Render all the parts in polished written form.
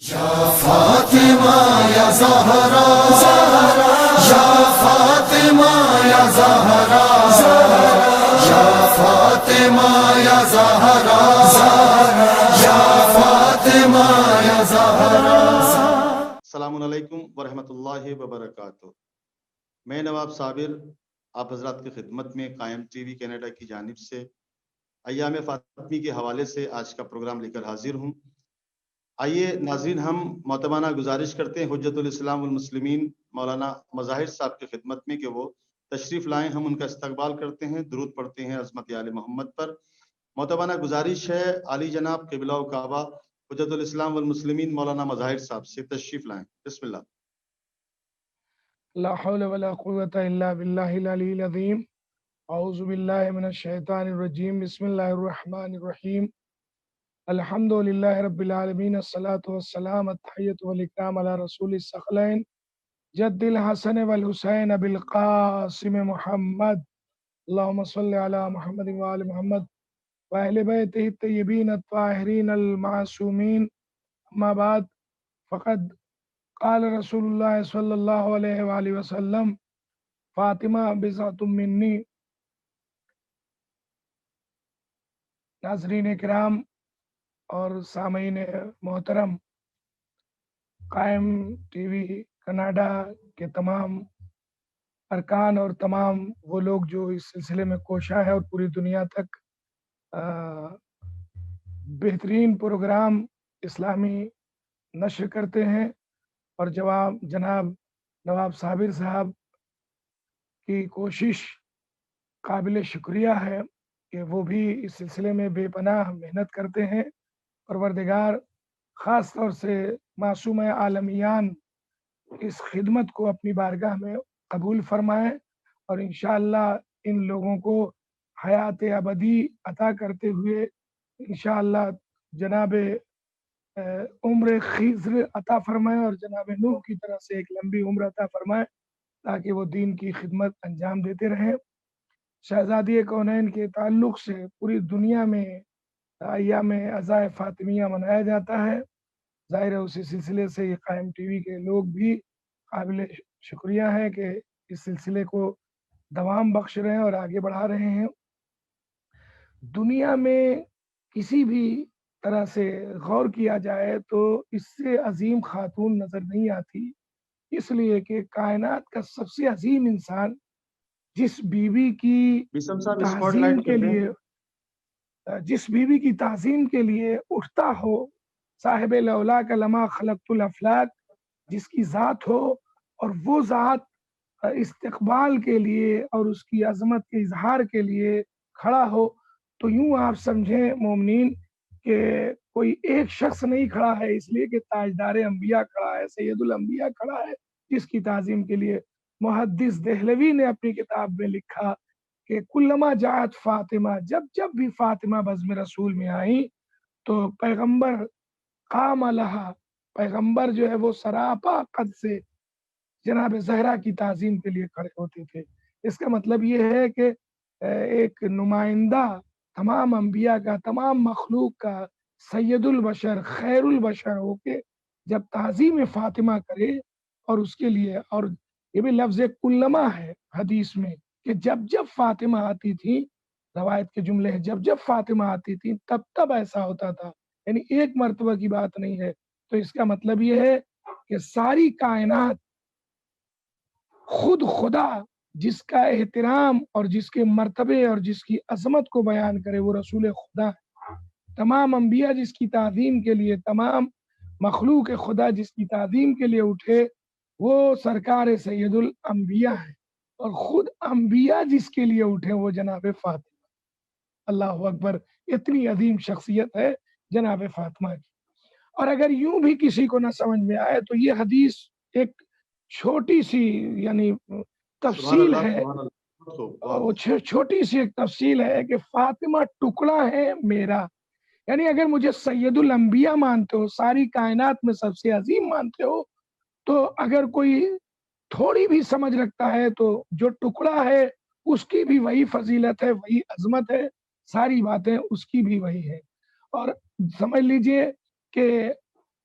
یا فاطمہ یا زہرا یا فاطمہ یا زہرا یا فاطمہ یا زہرا یا فاطمہ یا زہرا۔ السلام علیکم ورحمۃ اللہ وبرکاتہ۔ میں نواب صابر آپ حضرات کی خدمت میں قائم ٹی وی کینیڈا کی جانب سے ایام فاطمی کے حوالے سے آج کا پروگرام لے کر حاضر ہوں۔ آئیے ناظرین، ہم معتمانہ گزارش کرتے ہیں حجت الاسلام والمسلمین مولانا مظاہر صاحب کی خدمت میں کہ وہ تشریف لائیں۔ ہم ان کا استقبال کرتے ہیں، درود پڑھتے ہیں عظمت آل محمد پر۔ معتمانہ گزارش ہے علی جناب قبلہ و کعبہ حجت الاسلام والمسلمین مولانا مظاہر صاحب سے تشریف لائیں۔ بسم اللہ۔ لا حول ولا قوة الا باللہ العلی العظیم۔ اعوذ باللہ من الشیطان الرجیم۔ بسم اللہ الرحمن الرحیم۔ الحمد للہ رب العالمین، الصلاة والسلام، التحیۃ والاکرام علی رسول الثقلین جد الحسن والحسین ابی القاسم محمد، اللہم صلی علی محمد وآل محمد واہل بیتہ الطیبین الطاہرین المعصومین، اما بعد فقد قال رسول اللہ صلی اللہ علیہ وآلہ وسلم فاطمہ بضعۃ منی۔ ناظرین کرام اور سامعین محترم، قائم ٹی وی کینیڈا کے تمام ارکان اور تمام وہ لوگ جو اس سلسلے میں کوشاں ہے اور پوری دنیا تک بہترین پروگرام اسلامی نشر کرتے ہیں، اور جناب نواب صابر صاحب کی کوشش قابل شکریہ ہے کہ وہ بھی اس سلسلے میں بے پناہ محنت کرتے ہیں۔ پروردگار خاص طور سے معصوم عالمیان اس خدمت کو اپنی بارگاہ میں قبول فرمائے، اور انشاءاللہ ان لوگوں کو حیات ابدی عطا کرتے ہوئے انشاءاللہ جناب عمر خضر عطا فرمائے اور جناب نوح کی طرح سے ایک لمبی عمر عطا فرمائے، تاکہ وہ دین کی خدمت انجام دیتے رہیں۔ شہزادی کونین کے تعلق سے پوری دنیا میں ایام عزائے فاطمیہ منایا جاتا ہے۔ ظاہر ہے اسی سلسلے سے یہ قائم ٹی وی کے لوگ بھی قابل شکریہ ہیں کہ اس سلسلے کو دوام بخش رہے ہیں اور آگے بڑھا رہے ہیں۔ دنیا میں کسی بھی طرح سے غور کیا جائے تو اس سے عظیم خاتون نظر نہیں آتی، اس لیے کہ کائنات کا سب سے عظیم انسان جس بیوی کی تعظیم کے لیے اٹھتا ہو، صاحب لولا کا لما خلقت الافلاک، جس کی ذات ہو اور وہ ذات استقبال کے لیے اور اس کی عظمت کے اظہار کے لیے کھڑا ہو، تو یوں آپ سمجھیں مومنین کہ کوئی ایک شخص نہیں کھڑا ہے، اس لیے کہ تاجدار انبیاء کھڑا ہے، سید الانبیاء کھڑا ہے، جس کی تعظیم کے لیے محدث دہلوی نے اپنی کتاب میں لکھا کہ کلما جاءت فاطمہ، جب بھی فاطمہ بزم رسول میں آئیں تو پیغمبر قام لہا، پیغمبر جو ہے وہ سراپا قد سے جناب زہرا کی تعظیم کے لیے کھڑے ہوتے تھے۔ اس کا مطلب یہ ہے کہ ایک نمائندہ تمام انبیاء کا، تمام مخلوق کا، سید البشر، خیر البشر ہو کے جب تعظیم فاطمہ کرے، اور اس کے لیے، اور یہ بھی لفظ کلما ہے حدیث میں کہ جب فاطمہ آتی تھی، روایت کے جملے ہیں جب فاطمہ آتی تھی تب ایسا ہوتا تھا، یعنی ایک مرتبہ کی بات نہیں ہے۔ تو اس کا مطلب یہ ہے کہ ساری کائنات خود خدا جس کا احترام اور جس کے مرتبے اور جس کی عظمت کو بیان کرے وہ رسول خدا ہے۔ تمام انبیاء جس کی تعظیم کے لیے، تمام مخلوق خدا جس کی تعظیم کے لیے اٹھے، وہ سرکار سید الانبیاء ہے، اور خود انبیاء جس کے لیے اٹھے وہ جناب فاطمہ۔ اللہ اکبر، اتنی عظیم شخصیت ہے جناب فاطمہ کی۔ اور اگر یوں بھی کسی کو نہ سمجھ میں آئے تو یہ حدیث ایک چھوٹی سی یعنی تفصیل ہے، چھوٹی سی ایک تفصیل ہے کہ فاطمہ ٹکڑا ہے میرا، یعنی اگر مجھے سید الانبیاء مانتے ہو، ساری کائنات میں سب سے عظیم مانتے ہو، تو اگر کوئی تھوڑی بھی سمجھ رکھتا ہے تو جو ٹکڑا ہے اس کی بھی وہی فضیلت ہے، وہی عظمت ہے، ساری باتیں اس کی بھی وہی ہے۔ اور سمجھ لیجئے کہ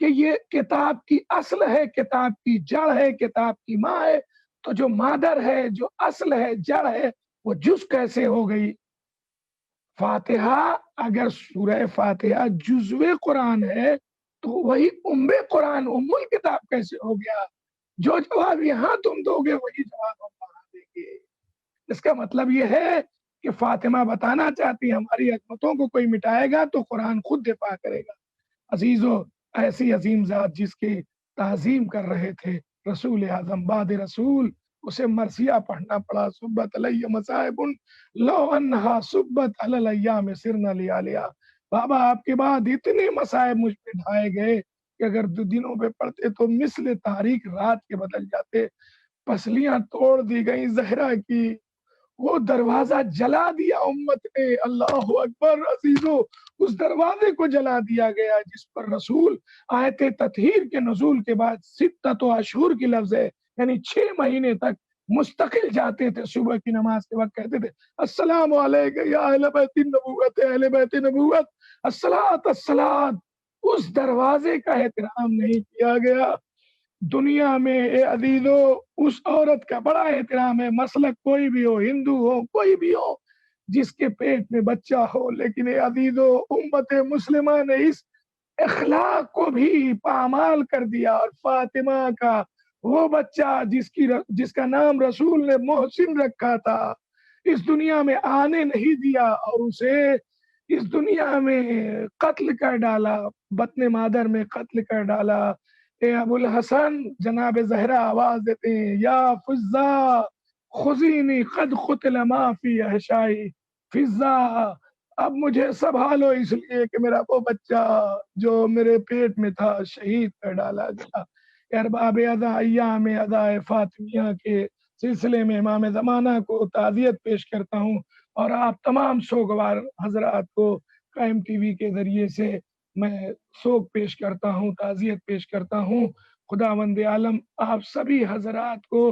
کہ یہ کتاب کی اصل ہے، کتاب کی جڑ ہے، کتاب کی ماں ہے، تو جو مادر ہے، جو اصل ہے، جڑ ہے، وہ جز کیسے ہو گئی؟ فاتحہ، اگر سورہ فاتحہ جزو قرآن ہے تو وہی قرآن الکتاب کیسے ہو گیا؟ جو جواب یہاں تم دو گے وہی جواب ہم وہاں دیں گے۔ اس کا مطلب یہ ہے کہ فاطمہ بتانا چاہتی ہماری عظمتوں کو کوئی مٹائے گا تو قرآن خود دفاع کرے گا۔ عزیزو، ایسی عظیم ذات جس کی تعظیم کر رہے تھے رسول اعظم، بعد رسول اسے مرثیہ پڑھنا پڑا، صبت علیہ مصائب لو انہا صبت علی الایام سرنا لیالیا۔ بابا آپ کے بعد اتنے مصائب مجھ پہ ڈھائے گئے کہ اگر دو دنوں پہ پڑھتے تو مثل تاریخ رات کے بدل جاتے۔ پسلیاں توڑ دی گئی زہرا کی، وہ دروازہ جلا دیا امت نے، اللہ اکبر۔ عزیزو، اس دروازے کو جلا دیا گیا جس پر رسول آیت تطہیر کے نزول کے بعد ستۃ اشہر کی لفظ ہے، یعنی 6 مہینے تک مستقل جاتے تھے، صبح کی نماز کے وقت کہتے تھے السلام علیکم یا اہل بیت النبوت، اہل بیت نبوت، الصلاۃ الصلاۃ۔ اس دروازے کا احترام نہیں کیا گیا۔ دنیا میں اے عزیزو اس عورت کا بڑا احترام ہے، مسلک کوئی بھی ہو، ہندو ہو، کوئی بھی ہو، جس کے پیٹ میں بچہ ہو، لیکن اے عزیزو امت مسلمہ نے اس اخلاق کو بھی پامال کر دیا، اور فاطمہ کا وہ بچہ جس کا نام رسول نے محسن رکھا تھا، اس دنیا میں آنے نہیں دیا اور اسے اس دنیا میں قتل کر ڈالا، بطن مادر میں قتل کر ڈالا۔ اے ابو الحسن، جناب زہرا آواز دیتے ہیں یا فضا خذینی قد قتل ما فی احشائی، فضا اب مجھے سنبھالو اس لیے کہ میرا وہ بچہ جو میرے پیٹ میں تھا شہید کر ڈالا گیا۔ ارباب ادا ایام ادا فاطمیہ کے سلسلے میں امام زمانہ کو تعزیت پیش کرتا ہوں، اور آپ تمام سوگوار حضرات کو قائم ٹی وی کے ذریعے سے میں سوگ پیش کرتا ہوں، تعزیت پیش کرتا ہوں۔ خداوند عالم آپ سبھی حضرات کو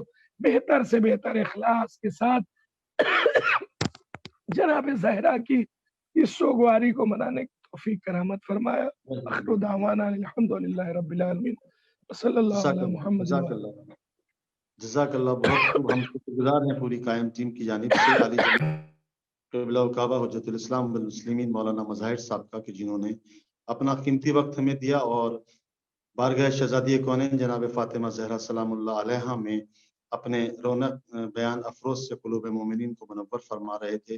بہتر سے بہتر اخلاص کے ساتھ جناب زہرا کی اس سوگواری کو منانے کی توفیق کرامت فرمایا۔ آخر دعوانا الحمدللہ رب العالمین، صلی اللہ علی محمد۔ جزاک اللہ، جزاک اللہ، بہت خوب۔ ہم شکر گزار ہیں پوری قائم ٹیم کی جانب سے، علی قبلہ کعبہ حجت الاسلام والمسلمین مولانا مظاہر صاحب کا، کہ جنہوں نے اپنا قیمتی وقت ہمیں دیا اور بارگاہ شہزادی کونین جناب فاطمہ زہرا سلام اللہ علیہا میں اپنے رونق بیان افروز سے قلوب مومنین کو منور فرما رہے تھے۔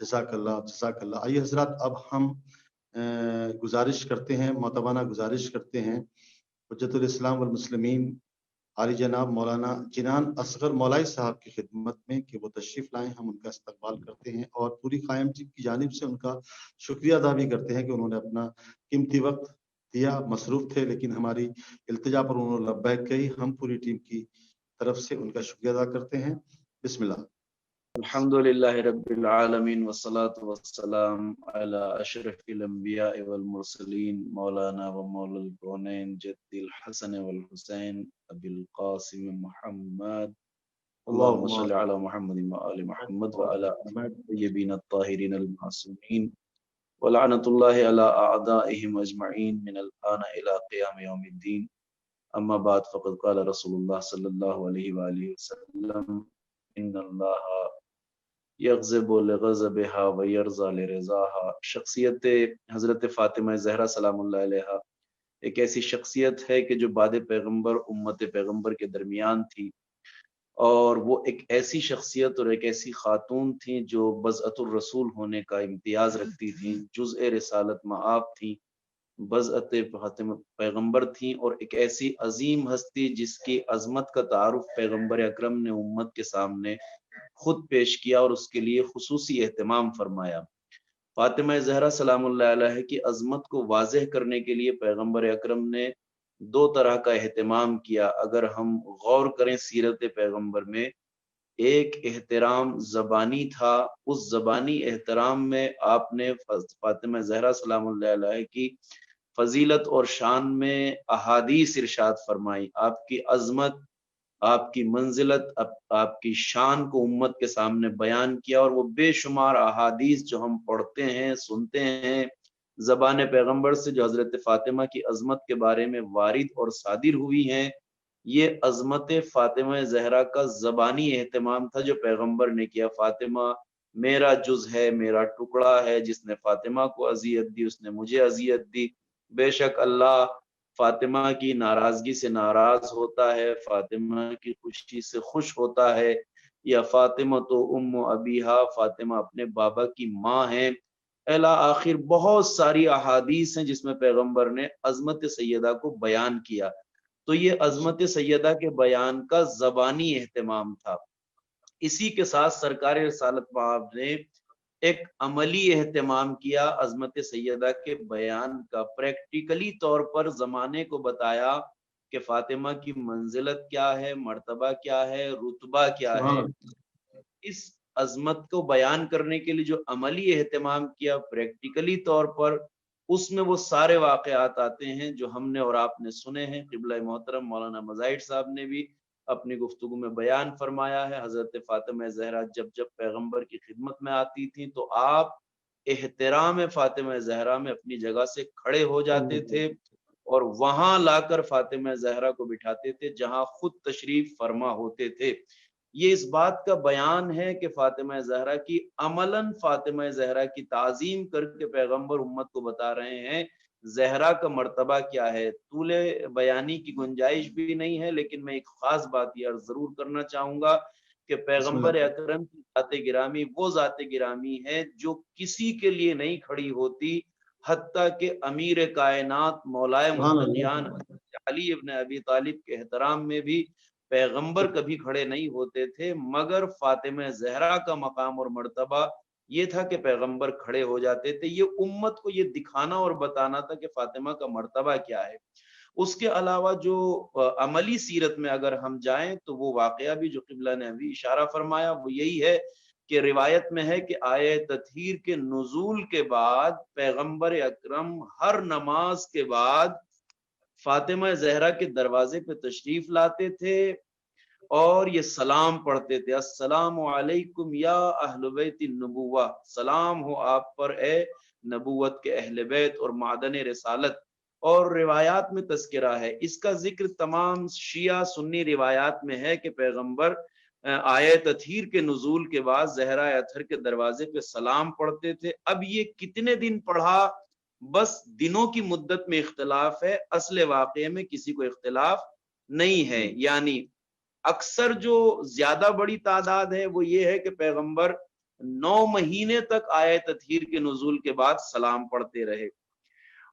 جزاک اللہ، جزاک اللہ۔ آئیے حضرات، اب ہم گزارش کرتے ہیں، معتبانہ گزارش کرتے ہیں حجت الاسلام والمسلمین عالی جناب مولانا جنان اصغر مولائی صاحب کی خدمت میں کہ وہ تشریف لائیں۔ ہم ان کا استقبال کرتے ہیں اور پوری قائم ٹیم کی جانب سے ان کا شکریہ ادا بھی کرتے ہیں کہ انہوں نے اپنا قیمتی وقت دیا، مصروف تھے لیکن ہماری التجا پر انہوں نے لبیک کہی۔ ہم پوری ٹیم کی طرف سے ان کا شکریہ ادا کرتے ہیں۔ بسم اللہ۔ الحمدللہ رب العالمین والصلاة والسلام علی اشرف الانبیاء والمرسلین، مولانا و مولا الکونین جد الحسن والحسین ابی القاسم محمد، اللہم صلی علی محمد وآل محمد وعلی الطیبین الطاہرین المعصومین، ولعنت اللہ علی اعدائہم اجمعین من الآن الى قیام یوم الدین۔ اما بعد، فقد قال رسول اللہ صلی اللہ علیہ وآلہ وسلم ان اللہ یغضب لغضبها ویرضى لرضاها۔ شخصیت حضرت فاطمہ زہرا سلام اللہ علیہا ایک ایسی شخصیت ہے کہ جو بعد پیغمبر امت پیغمبر کے درمیان تھی، اور وہ ایک ایسی شخصیت اور ایک ایسی خاتون تھیں جو بضعت الرسول ہونے کا امتیاز رکھتی تھیں، جزء رسالت مآب تھیں، بضعت فاطمہ پیغمبر تھیں، اور ایک ایسی عظیم ہستی جس کی عظمت کا تعارف پیغمبر اکرم نے امت کے سامنے خود پیش کیا اور اس کے لیے خصوصی اہتمام فرمایا۔ فاطمہ زہرا سلام اللہ علیہ کی عظمت کو واضح کرنے کے لیے پیغمبر اکرم نے 2 طرح کا اہتمام کیا۔ اگر ہم غور کریں سیرت پیغمبر میں، ایک احترام زبانی تھا، اس زبانی احترام میں آپ نے فاطمہ زہرا سلام اللہ علیہ کی فضیلت اور شان میں احادیث ارشاد فرمائی، آپ کی عظمت، آپ کی منزلت، آپ کی شان کو امت کے سامنے بیان کیا، اور وہ بے شمار احادیث جو ہم پڑھتے ہیں، سنتے ہیں، زبان پیغمبر سے جو حضرت فاطمہ کی عظمت کے بارے میں وارد اور صادر ہوئی ہیں، یہ عظمت فاطمہ زہرا کا زبانی اہتمام تھا جو پیغمبر نے کیا۔ فاطمہ میرا جز ہے، میرا ٹکڑا ہے، جس نے فاطمہ کو اذیت دی اس نے مجھے اذیت دی۔ بے شک اللہ فاطمہ کی ناراضگی سے ناراض ہوتا ہے، فاطمہ کی خوشی سے خوش ہوتا ہے۔ یا فاطمہ تو ام ابیہا، فاطمہ اپنے بابا کی ماں ہیں، الی آخر بہت ساری احادیث ہیں جس میں پیغمبر نے عظمت سیدہ کو بیان کیا۔ تو یہ عظمت سیدہ کے بیان کا زبانی اہتمام تھا۔ اسی کے ساتھ سرکار رسالت مآب نے ایک عملی اہتمام کیا عظمت سیدہ کے بیان کا، پریکٹیکلی طور پر زمانے کو بتایا کہ فاطمہ کی منزلت کیا ہے، مرتبہ کیا ہے، رتبہ کیا ہے۔ اس عظمت کو بیان کرنے کے لیے جو عملی اہتمام کیا پریکٹیکلی طور پر، اس میں وہ سارے واقعات آتے ہیں جو ہم نے اور آپ نے سنے ہیں۔ قبلہ محترم مولانا مظاہر صاحب نے بھی اپنی گفتگو میں بیان فرمایا ہے، حضرت فاطمہ زہرا جب جب پیغمبر کی خدمت میں آتی تھیں تو آپ احترام فاطمہ زہرا میں اپنی جگہ سے کھڑے ہو جاتے تھے اور وہاں لا کر فاطمہ زہرا کو بٹھاتے تھے جہاں خود تشریف فرما ہوتے تھے۔ یہ اس بات کا بیان ہے کہ فاطمہ زہرا کی عملاً فاطمہ زہرا کی تعظیم کر کے پیغمبر امت کو بتا رہے ہیں زہرا کا مرتبہ کیا ہے۔ طول بیانی کی گنجائش بھی نہیں ہے، لیکن میں ایک خاص بات یہ عرض ضرور کرنا چاہوں گا کہ پیغمبر اکرم کی ذات گرامی وہ ذات گرامی ہے جو کسی کے لیے نہیں کھڑی ہوتی، حتیٰ کہ امیر کائنات مولائے متقیان علی ابن ابی طالب کے احترام میں بھی پیغمبر کبھی کھڑے نہیں ہوتے تھے، مگر فاطمہ زہرا کا مقام اور مرتبہ یہ تھا کہ پیغمبر کھڑے ہو جاتے تھے۔ یہ امت کو یہ دکھانا اور بتانا تھا کہ فاطمہ کا مرتبہ کیا ہے۔ اس کے علاوہ جو عملی سیرت میں اگر ہم جائیں تو وہ واقعہ بھی جو قبلہ نے ابھی اشارہ فرمایا وہ یہی ہے کہ روایت میں ہے کہ آیہ تطہیر کے نزول کے بعد پیغمبر اکرم ہر نماز کے بعد فاطمہ زہرا کے دروازے پہ تشریف لاتے تھے اور یہ سلام پڑھتے تھے، السلام علیکم یا اہل بیت النبوہ، سلام ہو آپ پر اے نبوت کے اہل بیت اور معدن رسالت۔ اور روایات میں تذکرہ ہے، اس کا ذکر تمام شیعہ سنی روایات میں ہے کہ پیغمبر آیہ تطہیر کے نزول کے بعد زہرا اطہر کے دروازے پہ سلام پڑھتے تھے۔ اب یہ کتنے دن پڑھا، بس دنوں کی مدت میں اختلاف ہے، اصل واقعے میں کسی کو اختلاف نہیں ہے۔ یعنی اکثر جو زیادہ بڑی تعداد ہے وہ یہ ہے کہ پیغمبر 9 مہینے تک آیہ تطہیر کے نزول کے بعد سلام پڑھتے رہے،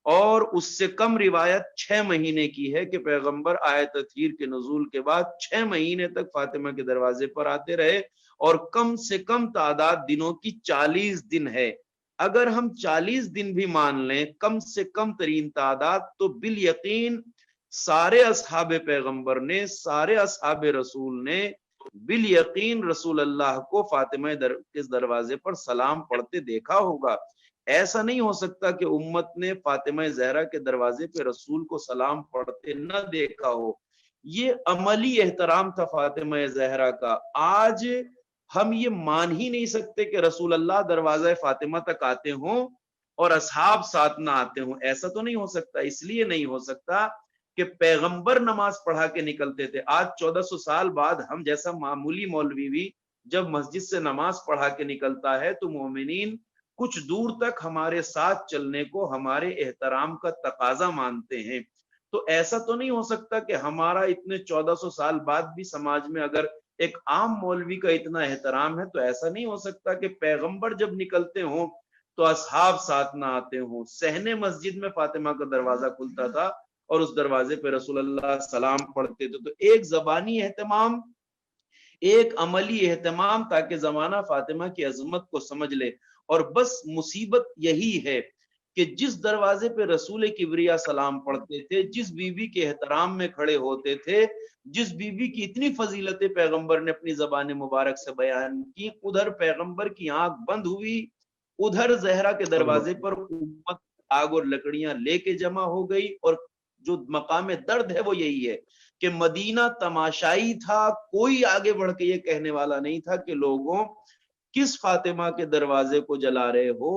اور اس سے کم روایت 6 مہینے کی ہے کہ پیغمبر آیہ تطہیر کے نزول کے بعد 6 مہینے تک فاطمہ کے دروازے پر آتے رہے، اور کم سے کم تعداد دنوں کی 40 دن ہے۔ اگر ہم 40 دن بھی مان لیں کم سے کم ترین تعداد، تو بالیقین سارے اصحاب پیغمبر نے، سارے اصحاب رسول نے بالیقین رسول اللہ کو فاطمہ کے دروازے پر سلام پڑھتے دیکھا ہوگا۔ ایسا نہیں ہو سکتا کہ امت نے فاطمہ زہرا کے دروازے پہ رسول کو سلام پڑھتے نہ دیکھا ہو۔ یہ عملی احترام تھا فاطمہ زہرا کا۔ آج ہم یہ مان ہی نہیں سکتے کہ رسول اللہ دروازہ فاطمہ تک آتے ہوں اور اصحاب ساتھ نہ آتے ہوں، ایسا تو نہیں ہو سکتا۔ اس لیے نہیں ہو سکتا کہ پیغمبر نماز پڑھا کے نکلتے تھے۔ آج 1400 سال بعد ہم جیسا معمولی مولوی بھی جب مسجد سے نماز پڑھا کے نکلتا ہے تو مومنین کچھ دور تک ہمارے ساتھ چلنے کو ہمارے احترام کا تقاضا مانتے ہیں۔ تو ایسا تو نہیں ہو سکتا کہ ہمارا اتنے 1400 سال بعد بھی سماج میں اگر ایک عام مولوی کا اتنا احترام ہے تو ایسا نہیں ہو سکتا کہ پیغمبر جب نکلتے ہوں تو اصحاب ساتھ نہ آتے ہوں۔ صحن مسجد میں فاطمہ کا دروازہ کھلتا تھا اور اس دروازے پہ رسول اللہ سلام پڑھتے تھے۔ تو ایک زبانی اہتمام، ایک عملی اہتمام، تاکہ زمانہ فاطمہ کی عظمت کو سمجھ لے۔ اور بس مصیبت یہی ہے کہ جس دروازے پہ رسول کبریا سلام پڑھتے تھے، جس بی بی کے احترام میں کھڑے ہوتے تھے، جس بی بی کی اتنی فضیلتیں پیغمبر نے اپنی زبان مبارک سے بیان کی، ادھر پیغمبر کی آنکھ بند ہوئی، ادھر زہرا کے دروازے پر امت آگ اور لکڑیاں لے کے جمع ہو گئی۔ اور جو مقام درد ہے وہ یہی ہے کہ مدینہ تماشائی تھا، کوئی آگے بڑھ کے یہ کہنے والا نہیں تھا کہ لوگوں کس فاطمہ کے دروازے کو جلا رہے ہو،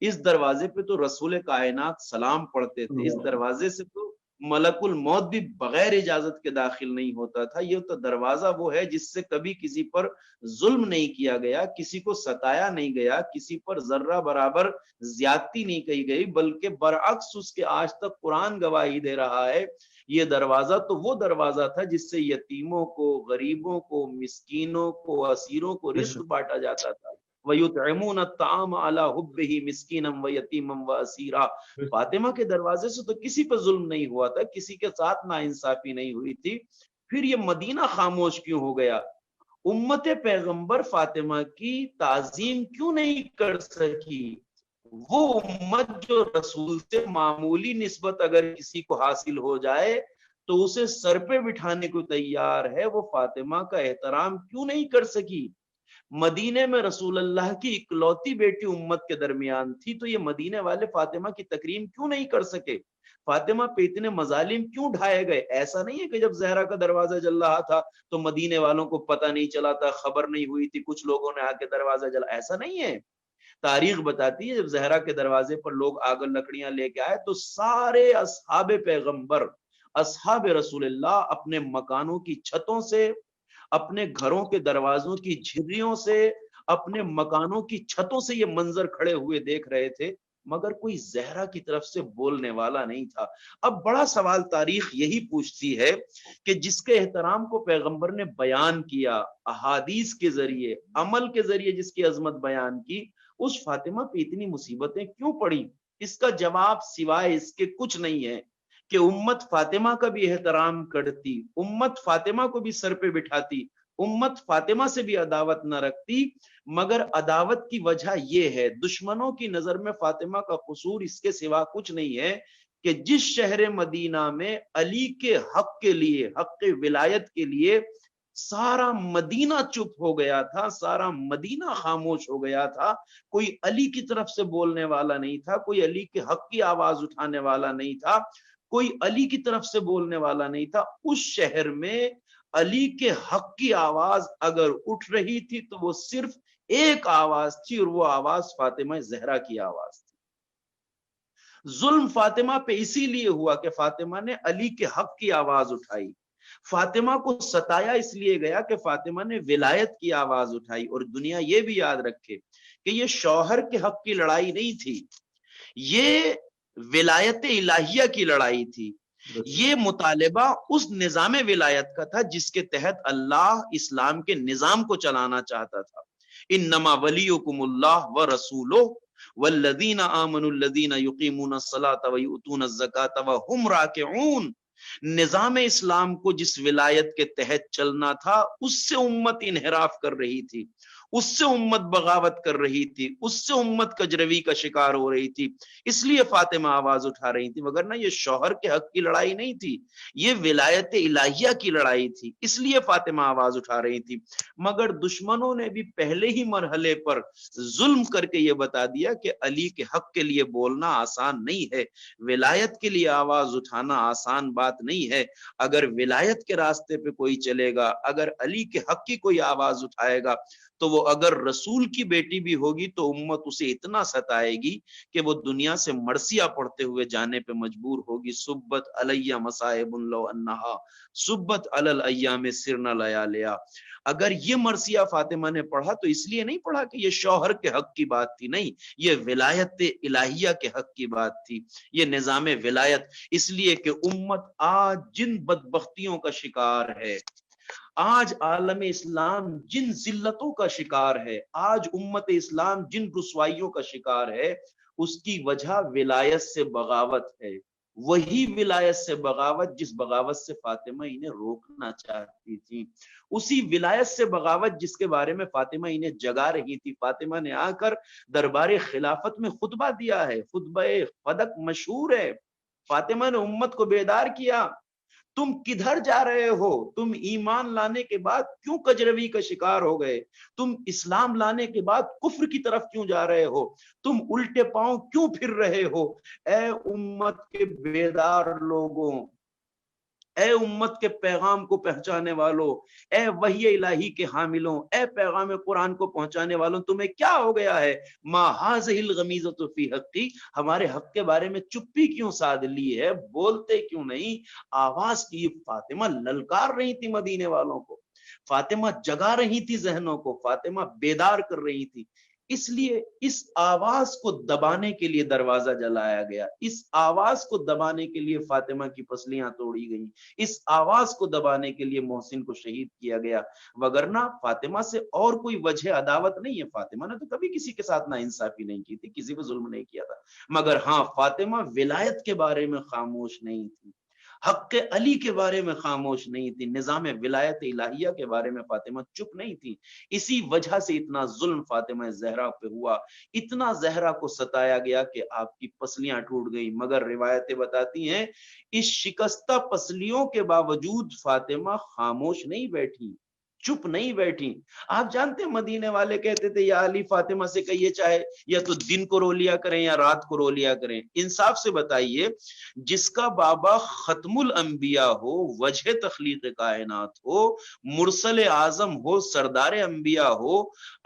اس دروازے پہ تو رسول کائنات سلام پڑھتے تھے، اس دروازے سے تو ملک الموت بھی بغیر اجازت کے داخل نہیں ہوتا تھا۔ یہ تو دروازہ وہ ہے جس سے کبھی کسی پر ظلم نہیں کیا گیا، کسی کو ستایا نہیں گیا، کسی پر ذرہ برابر زیادتی نہیں کہی گئی، بلکہ برعکس اس کے آج تک قرآن گواہی دے رہا ہے یہ دروازہ تو وہ دروازہ تھا جس سے یتیموں کو، غریبوں کو، مسکینوں کو، اسیروں کو رزق بانٹا جاتا تھا۔ وَيُطْعِمُونَ الطَّعَامَ عَلَىٰ حُبِّهِ مِسْكِينًا وَيَتِيمًا وَأَسِيرًا۔ فاطمہ کے دروازے سے تو کسی پہ ظلم نہیں ہوا تھا، کسی کے ساتھ ناانصافی نہیں ہوئی تھی۔ پھر یہ مدینہ خاموش کیوں ہو گیا؟ امت پیغمبر فاطمہ کی تعظیم کیوں نہیں کر سکی؟ وہ امت جو رسول سے معمولی نسبت اگر کسی کو حاصل ہو جائے تو اسے سر پہ بٹھانے کو تیار ہے، وہ فاطمہ کا احترام کیوں نہیں کر سکی؟ مدینے میں رسول اللہ کی اکلوتی بیٹی امت کے درمیان تھی، تو یہ مدینے والے فاطمہ کی تکریم کیوں نہیں کر سکے؟ فاطمہ پہ اتنے مظالم کیوں ڈھائے گئے؟ ایسا نہیں ہے کہ جب زہرا کا دروازہ جل رہا تھا تو مدینے والوں کو پتہ نہیں چلا تھا، خبر نہیں ہوئی تھی، کچھ لوگوں نے آ کے دروازہ جلا، ایسا نہیں ہے۔ تاریخ بتاتی ہے جب زہرا کے دروازے پر لوگ آگ لکڑیاں لے کے آئے تو سارے اصحاب پیغمبر، اصحاب رسول اللہ اپنے مکانوں کی چھتوں سے، اپنے گھروں کے دروازوں کی جھریوں سے، اپنے مکانوں کی چھتوں سے یہ منظر کھڑے ہوئے دیکھ رہے تھے، مگر کوئی زہرا کی طرف سے بولنے والا نہیں تھا۔ اب بڑا سوال تاریخ یہی پوچھتی ہے کہ جس کے احترام کو پیغمبر نے بیان کیا، احادیث کے ذریعے، عمل کے ذریعے جس کی عظمت بیان کی، اس فاطمہ پہ اتنی مصیبتیں کیوں پڑی؟ اس کا جواب سوائے اس کے کچھ نہیں ہے کہ امت فاطمہ کا بھی احترام کرتی، امت فاطمہ کو بھی سر پہ بٹھاتی، امت فاطمہ سے بھی عداوت نہ رکھتی، مگر عداوت کی وجہ یہ ہے، دشمنوں کی نظر میں فاطمہ کا قصور اس کے سوا کچھ نہیں ہے کہ جس شہر مدینہ میں علی کے حق کے لیے، حق ولایت کے لیے سارا مدینہ چپ ہو گیا تھا، سارا مدینہ خاموش ہو گیا تھا، کوئی علی کی طرف سے بولنے والا نہیں تھا، کوئی علی کے حق کی آواز اٹھانے والا نہیں تھا، کوئی علی کی طرف سے بولنے والا نہیں تھا، اس شہر میں علی کے حق کی آواز اگر اٹھ رہی تھی تو وہ صرف ایک آواز تھی، اور وہ آواز فاطمہ زہرا کی آواز تھی۔ ظلم فاطمہ پہ اسی لیے ہوا کہ فاطمہ نے علی کے حق کی آواز اٹھائی، فاطمہ کو ستایا اس لیے گیا کہ فاطمہ نے ولایت کی آواز اٹھائی۔ اور دنیا یہ بھی یاد رکھے کہ یہ شوہر کے حق کی لڑائی نہیں تھی، یہ ولایت الہیہ کی لڑائی تھی، یہ مطالبہ اس نظام ولایت کا تھا جس کے تحت اللہ اسلام کے نظام کو چلانا چاہتا تھا۔ انما ولیکم اللہ ورسولہ والذین آمنوا الذین یقیمون الصلاۃ ویؤتون الزکاۃ وہم راکعون۔ نظام اسلام کو جس ولایت کے تحت چلنا تھا اس سے امت انحراف کر رہی تھی، اس سے امت بغاوت کر رہی تھی، اس سے امت کجروی کا شکار ہو رہی تھی، اس لیے فاطمہ آواز اٹھا رہی تھی، مگر نہ یہ شوہر کے حق کی لڑائی نہیں تھی، یہ ولایت الہیہ کی لڑائی تھی، اس لیے فاطمہ آواز اٹھا رہی تھی۔ مگر دشمنوں نے بھی پہلے ہی مرحلے پر ظلم کر کے یہ بتا دیا کہ علی کے حق کے لیے بولنا آسان نہیں ہے، ولایت کے لیے آواز اٹھانا آسان بات نہیں ہے۔ اگر ولایت کے راستے پہ کوئی چلے گا، اگر علی کے حق کی کوئی آواز اٹھائے گا، تو وہ اگر رسول کی بیٹی بھی ہوگی تو امت اسے اتنا ستائے گی کہ وہ دنیا سے مرثیہ پڑھتے ہوئے جانے پہ مجبور ہوگی۔ سبت علیہ مصائب لو انہا سبت علی الایام سرنا لیالیا۔ اگر یہ مرثیہ فاطمہ نے پڑھا تو اس لیے نہیں پڑھا کہ یہ شوہر کے حق کی بات تھی، نہیں، یہ ولایت الہیہ کے حق کی بات تھی، یہ نظام ولایت۔ اس لیے کہ امت آج جن بدبختیوں کا شکار ہے، آج عالم اسلام جن ذلتوں کا شکار ہے، آج امت اسلام جن رسوائیوں کا شکار ہے، اس کی وجہ ولایت سے بغاوت ہے، وہی ولایت سے بغاوت جس بغاوت سے فاطمہ انہیں روکنا چاہتی تھی، اسی ولایت سے بغاوت جس کے بارے میں فاطمہ انہیں جگا رہی تھی۔ فاطمہ نے آ کر دربار خلافت میں خطبہ دیا ہے، خطبہ فدق مشہور ہے، فاطمہ نے امت کو بیدار کیا، تم کدھر جا رہے ہو؟ تم ایمان لانے کے بعد کیوں کجروی کا شکار ہو گئے؟ تم اسلام لانے کے بعد کفر کی طرف کیوں جا رہے ہو؟ تم الٹے پاؤں کیوں پھر رہے ہو؟ اے امت کے بیدار لوگوں، اے امت کے پیغام کو پہنچانے والوں، اے وحی الہی کے حاملوں، اے پیغام قرآن کو پہنچانے والوں، تمہیں کیا ہو گیا ہے؟ ما هذه الغمیزۃ فی حقی، ہمارے حق کے بارے میں چپی کیوں سادھ لی ہے، بولتے کیوں نہیں؟ آواز کی فاطمہ للکار رہی تھی مدینے والوں کو، فاطمہ جگا رہی تھی ذہنوں کو، فاطمہ بیدار کر رہی تھی، اس لیے اس آواز کو دبانے کے لیے دروازہ جلایا گیا، اس آواز کو دبانے کے لیے فاطمہ کی پسلیاں توڑی گئیں، اس آواز کو دبانے کے لیے محسن کو شہید کیا گیا، وگرنہ فاطمہ سے اور کوئی وجہ عداوت نہیں ہے۔ فاطمہ نے تو کبھی کسی کے ساتھ ناانصافی نہیں کی تھی، کسی پہ ظلم نہیں کیا تھا، مگر ہاں فاطمہ ولایت کے بارے میں خاموش نہیں تھی، حق علی کے بارے میں خاموش نہیں تھی، نظام ولایت الہیہ کے بارے میں فاطمہ چپ نہیں تھی۔ اسی وجہ سے اتنا ظلم فاطمہ زہرا پہ ہوا، اتنا زہرا کو ستایا گیا کہ آپ کی پسلیاں ٹوٹ گئی، مگر روایتیں بتاتی ہیں اس شکستہ پسلیوں کے باوجود فاطمہ خاموش نہیں بیٹھی، چپ نہیں بیٹھی۔ آپ جانتے ہیں مدینے والے کہتے تھے یا علی فاطمہ سے کہیے چاہے یا تو دن کو رو لیا کریں یا رات کو رو لیا کریں۔ انصاف سے بتائیے، جس کا بابا ختم الانبیاء ہو، وجہ تخلیق کائنات ہو، مرسل اعظم ہو، سردار انبیاء ہو،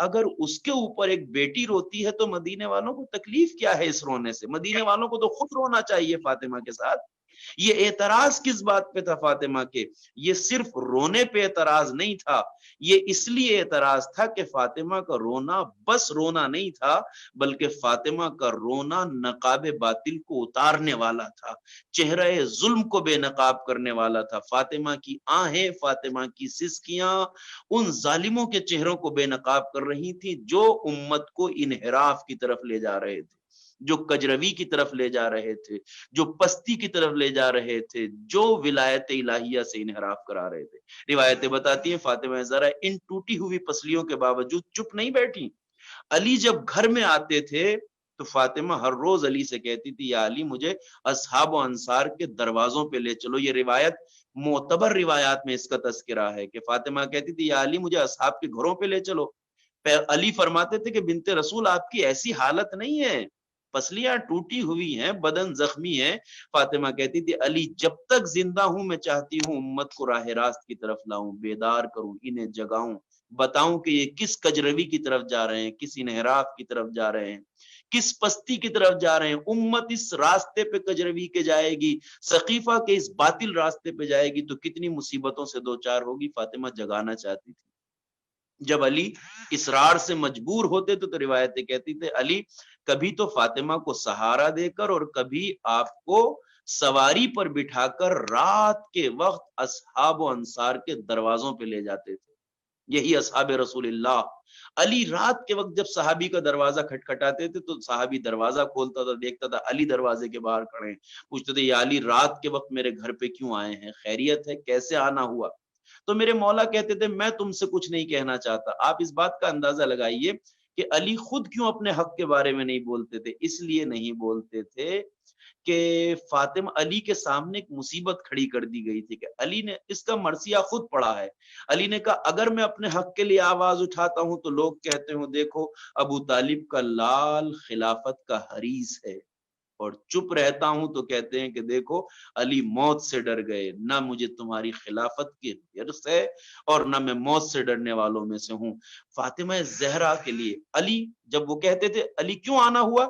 اگر اس کے اوپر ایک بیٹی روتی ہے تو مدینے والوں کو تکلیف کیا ہے اس رونے سے؟ مدینے والوں کو تو خود رونا چاہیے فاطمہ کے ساتھ۔ یہ اعتراض کس بات پہ تھا فاطمہ کے؟ یہ صرف رونے پہ اعتراض نہیں تھا، یہ اس لیے اعتراض تھا کہ فاطمہ کا رونا بس رونا نہیں تھا، بلکہ فاطمہ کا رونا نقاب باطل کو اتارنے والا تھا، چہرہ ظلم کو بے نقاب کرنے والا تھا۔ فاطمہ کی آہیں، فاطمہ کی سسکیاں ان ظالموں کے چہروں کو بے نقاب کر رہی تھی جو امت کو انحراف کی طرف لے جا رہے تھے، جو کجروی کی طرف لے جا رہے تھے، جو پستی کی طرف لے جا رہے تھے، جو ولایت الہیہ سے انحراف کرا رہے تھے۔ روایتیں بتاتی ہیں فاطمہ زہرا ان ٹوٹی ہوئی پسلیوں کے باوجود چپ نہیں بیٹھی۔ علی جب گھر میں آتے تھے تو فاطمہ ہر روز علی سے کہتی تھی یا علی مجھے اصحاب و انصار کے دروازوں پہ لے چلو۔ یہ روایت معتبر روایات میں اس کا تذکرہ ہے کہ فاطمہ کہتی تھی یا علی مجھے اصحاب کے گھروں پہ لے چلو۔ علی فرماتے تھے کہ بنت رسول آپ کی ایسی حالت نہیں ہے، پسلیاں ٹوٹی ہوئی ہیں، بدن زخمی ہے۔ فاطمہ کہتی تھی علی جب تک زندہ ہوں میں چاہتی ہوں امت کو راہ راست کی طرف لاؤں، بیدار کروں، انہیں جگاؤں، بتاؤں کہ یہ کس کجروی کی طرف جا رہے ہیں، کس انحراف کی طرف جا رہے ہیں، کس پستی کی طرف جا رہے ہیں۔ امت اس راستے پہ کجروی کے جائے گی، سقیفہ کے اس باطل راستے پہ جائے گی تو کتنی مصیبتوں سے دوچار ہوگی۔ فاطمہ جگانا چاہتی تھی۔ جب علی اسرار سے مجبور ہوتے تو روایتیں کہتی تھے علی کبھی تو فاطمہ کو سہارا دے کر اور کبھی آپ کو سواری پر بٹھا کر رات کے وقت اصحاب و انصار کے دروازوں پہ لے جاتے تھے۔ یہی اصحاب رسول اللہ۔ علی رات کے وقت جب صحابی کا دروازہ کھٹکھٹاتے تھے تو صحابی دروازہ کھولتا تھا، دیکھتا تھا علی دروازے کے باہر کھڑے ہیں، پوچھتے تھے یا علی رات کے وقت میرے گھر پہ کیوں آئے ہیں، خیریت ہے، کیسے آنا ہوا؟ تو میرے مولا کہتے تھے میں تم سے کچھ نہیں کہنا چاہتا۔ آپ اس بات کا اندازہ لگائیے کہ علی خود کیوں اپنے حق کے بارے میں نہیں بولتے تھے؟ اس لیے نہیں بولتے تھے کہ فاطمہ علی کے سامنے ایک مصیبت کھڑی کر دی گئی تھی کہ علی نے اس کا مرثیہ خود پڑھا ہے۔ علی نے کہا اگر میں اپنے حق کے لیے آواز اٹھاتا ہوں تو لوگ کہتے ہوں دیکھو ابو طالب کا لال خلافت کا حریص ہے، اور چپ رہتا ہوں تو کہتے ہیں کہ دیکھو علی موت سے ڈر گئے۔ نہ مجھے تمہاری خلافت کی حرص ہے اور نہ میں موت سے ڈرنے والوں میں سے ہوں۔ فاطمہ زہرا کے لیے علی جب وہ کہتے تھے علی کیوں آنا ہوا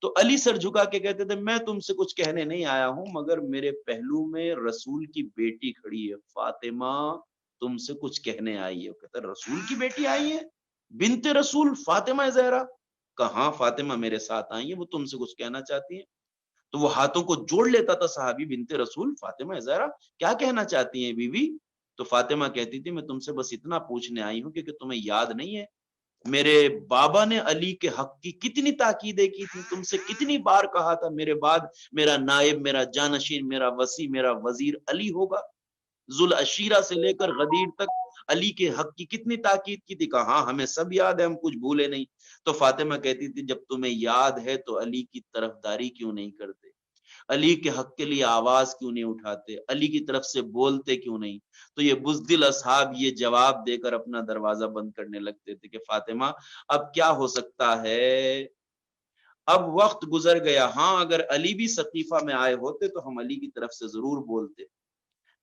تو علی سر جھکا کے کہتے تھے میں تم سے کچھ کہنے نہیں آیا ہوں، مگر میرے پہلو میں رسول کی بیٹی کھڑی ہے، فاطمہ تم سے کچھ کہنے آئی ہے۔ وہ کہتا ہے رسول کی بیٹی آئی ہے، بنت رسول فاطمہ زہرا؟ کہاں فاطمہ میرے ساتھ آئی ہیں، وہ تم سے کچھ کہنا چاہتی ہیں۔ تو وہ ہاتھوں کو جوڑ لیتا تھا صحابی بنت رسول فاطمہ زہرا کیا کہنا چاہتی ہیں بیوی؟ تو فاطمہ کہتی تھی میں تم سے بس اتنا پوچھنے آئی ہوں کہ تمہیں یاد نہیں ہے میرے بابا نے علی کے حق کی کتنی تاکیدیں کی تھی، تم سے کتنی بار کہا تھا میرے بعد میرا نائب، میرا جانشین، میرا وصی، میرا وزیر علی ہوگا۔ ذوالعشیرہ سے لے کر غدیر تک علی کے حق کی کتنی تاکید کی تھی، کہا ہاں ہمیں سب یاد ہے، ہم کچھ بھولے نہیں۔ تو فاطمہ کہتی تھی جب تمہیں یاد ہے تو علی کی طرفداری کیوں نہیں کرتے، علی کے حق کے لیے آواز کیوں نہیں اٹھاتے، علی کی طرف سے بولتے کیوں نہیں؟ تو یہ بزدل اصحاب یہ جواب دے کر اپنا دروازہ بند کرنے لگتے تھے کہ فاطمہ اب کیا ہو سکتا ہے، اب وقت گزر گیا، ہاں اگر علی بھی سقیفہ میں آئے ہوتے تو ہم علی کی طرف سے ضرور بولتے،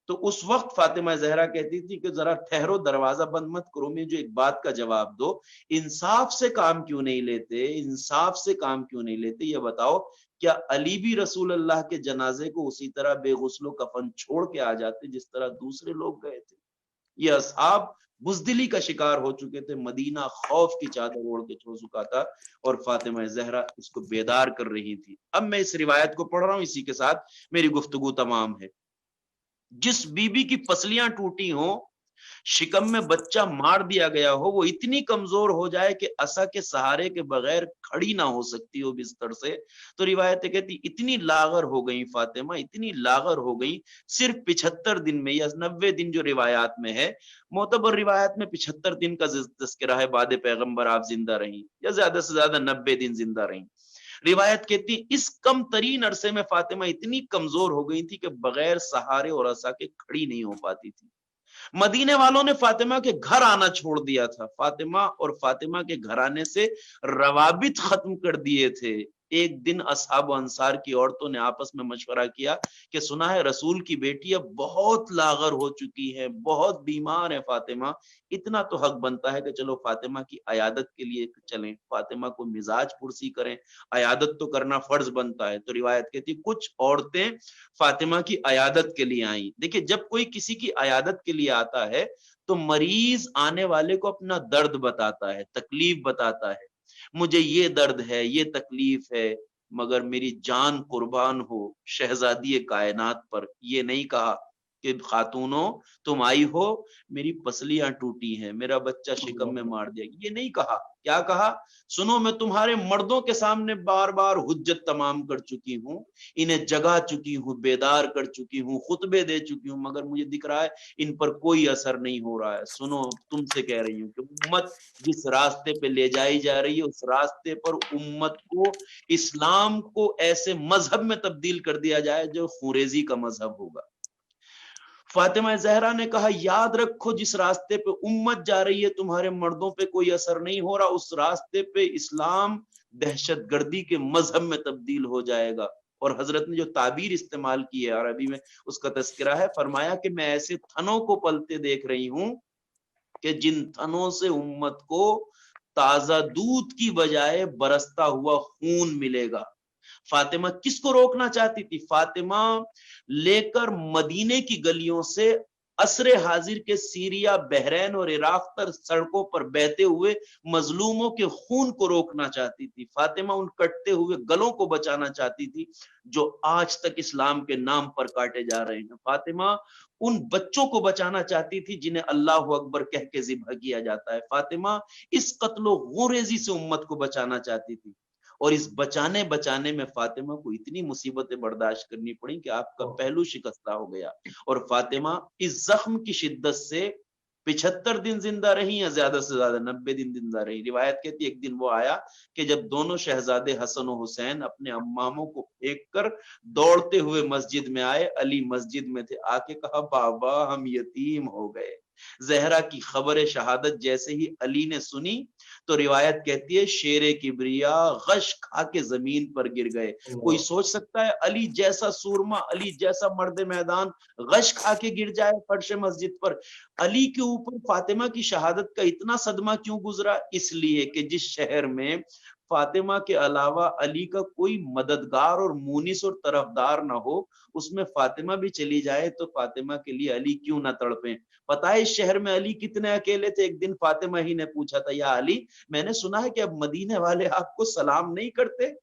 تو اس وقت فاطمہ زہرا کہتی تھی کہ ذرا ٹھہرو، دروازہ بند مت کرو، میں جو ایک بات کا جواب دو، انصاف سے کام کیوں نہیں لیتے، انصاف سے کام کیوں نہیں لیتے، یہ بتاؤ کیا علی بھی رسول اللہ کے جنازے کو اسی طرح بے غسل و کفن چھوڑ کے آ جاتے جس طرح دوسرے لوگ گئے تھے؟ یہ اصحاب بزدلی کا شکار ہو چکے تھے، مدینہ خوف کی چادر اوڑھ کے چھو چکا تھا، اور فاطمہ زہرا اس کو بیدار کر رہی تھی۔ اب میں اس روایت کو پڑھ رہا ہوں، اسی کے ساتھ میری گفتگو تمام ہے۔ جس بی بی کی پسلیاں ٹوٹی ہوں، شکم میں بچہ مار دیا گیا ہو، وہ اتنی کمزور ہو جائے کہ عصا کے سہارے کے بغیر کھڑی نہ ہو سکتی ہو بستر سے، تو روایتیں کہتی اتنی لاغر ہو گئی فاطمہ، اتنی لاغر ہو گئی، صرف 75 دن میں یا 90 دن جو روایات میں ہے، معتبر روایات میں 75 دن کا تذکرہ ہے، بعد پیغمبر آپ زندہ رہیں، یا زیادہ سے زیادہ 90 دن زندہ رہیں۔ روایت کہتی اس کم ترین عرصے میں فاطمہ اتنی کمزور ہو گئی تھی کہ بغیر سہارے اور عصا کے کھڑی نہیں ہو پاتی تھی۔ مدینے والوں نے فاطمہ کے گھر آنا چھوڑ دیا تھا، فاطمہ اور فاطمہ کے گھرانے سے روابط ختم کر دیے تھے۔ ایک دن اصحاب و انصار کی عورتوں نے آپس میں مشورہ کیا کہ سنا ہے رسول کی بیٹی اب بہت لاغر ہو چکی ہے، بہت بیمار ہے فاطمہ، اتنا تو حق بنتا ہے کہ چلو فاطمہ کی عیادت کے لیے چلیں، فاطمہ کو مزاج پرسی کریں، عیادت تو کرنا فرض بنتا ہے۔ تو روایت کہتی کچھ عورتیں فاطمہ کی عیادت کے لیے آئیں۔ دیکھیں جب کوئی کسی کی عیادت کے لیے آتا ہے تو مریض آنے والے کو اپنا درد بتاتا ہے، تکلیف بتاتا ہے، مجھے یہ درد ہے، یہ تکلیف ہے، مگر میری جان قربان ہو شہزادی کائنات پر، یہ نہیں کہا کہ خاتونوں تم آئی ہو میری پسلیاں ٹوٹی ہیں، میرا بچہ شکم میں مار دیا، یہ نہیں کہا۔ کیا کہا؟ سنو میں تمہارے مردوں کے سامنے بار بار حجت تمام کر چکی ہوں، انہیں جگا چکی ہوں، بیدار کر چکی ہوں، خطبے دے چکی ہوں، مگر مجھے دکھ رہا ہے ان پر کوئی اثر نہیں ہو رہا ہے۔ سنو تم سے کہہ رہی ہوں کہ امت جس راستے پہ لے جائی جا رہی ہے اس راستے پر امت کو، اسلام کو ایسے مذہب میں تبدیل کر دیا جائے جو خوریزی کا مذہب ہوگا۔ فاطمہ زہرا نے کہا یاد رکھو جس راستے پہ امت جا رہی ہے تمہارے مردوں پہ کوئی اثر نہیں ہو رہا، اس راستے پہ اسلام دہشت گردی کے مذہب میں تبدیل ہو جائے گا۔ اور حضرت نے جو تعبیر استعمال کی ہے عربی میں اس کا تذکرہ ہے، فرمایا کہ میں ایسے تھنوں کو پلتے دیکھ رہی ہوں کہ جن تھنوں سے امت کو تازہ دودھ کی بجائے برستا ہوا خون ملے گا۔ فاطمہ کس کو روکنا چاہتی تھی؟ فاطمہ لے کر مدینے کی گلیوں سے عصر حاضر کے سیریا، بحرین اور عراق تر سڑکوں پر بہتے ہوئے مظلوموں کے خون کو روکنا چاہتی تھی۔ فاطمہ ان کٹتے ہوئے گلوں کو بچانا چاہتی تھی جو آج تک اسلام کے نام پر کاٹے جا رہے ہیں۔ فاطمہ ان بچوں کو بچانا چاہتی تھی جنہیں اللہ اکبر کہہ کے ذبح کیا جاتا ہے۔ فاطمہ اس قتل و غوریزی سے امت کو بچانا چاہتی تھی، اور اس بچانے میں فاطمہ کو اتنی مصیبتیں برداشت کرنی پڑی کہ آپ کا پہلو شکستہ ہو گیا، اور فاطمہ اس زخم کی شدت سے 75 دن زندہ رہی یا زیادہ سے زیادہ 90 دن زندہ رہی۔ روایت کہتی ایک دن وہ آیا کہ جب دونوں شہزادے حسن و حسین اپنے اماموں کو پھینک کر دوڑتے ہوئے مسجد میں آئے، علی مسجد میں تھے، آ کے کہا بابا ہم یتیم ہو گئے۔ زہرا کی خبر شہادت جیسے ہی علی نے سنی تو روایت کہتی ہے شیر کبریا غش کھا کے زمین پر گر گئے۔ کوئی سوچ سکتا ہے علی جیسا سورما، علی جیسا مرد میدان غش کھا کے گر جائے فرش مسجد پر؟ علی کے اوپر فاطمہ کی شہادت کا اتنا صدمہ کیوں گزرا؟ اس لیے کہ جس شہر میں فاطمہ کے علاوہ علی کا کوئی مددگار اور مونس اور طرفدار نہ ہو، اس میں فاطمہ بھی چلی جائے تو فاطمہ کے لیے علی کیوں نہ تڑپیں؟ پتہ ہے اس شہر میں علی کتنے اکیلے تھے؟ ایک دن فاطمہ ہی نے پوچھا تھا یا علی میں نے سنا ہے کہ اب مدینے والے آپ کو سلام نہیں کرتے،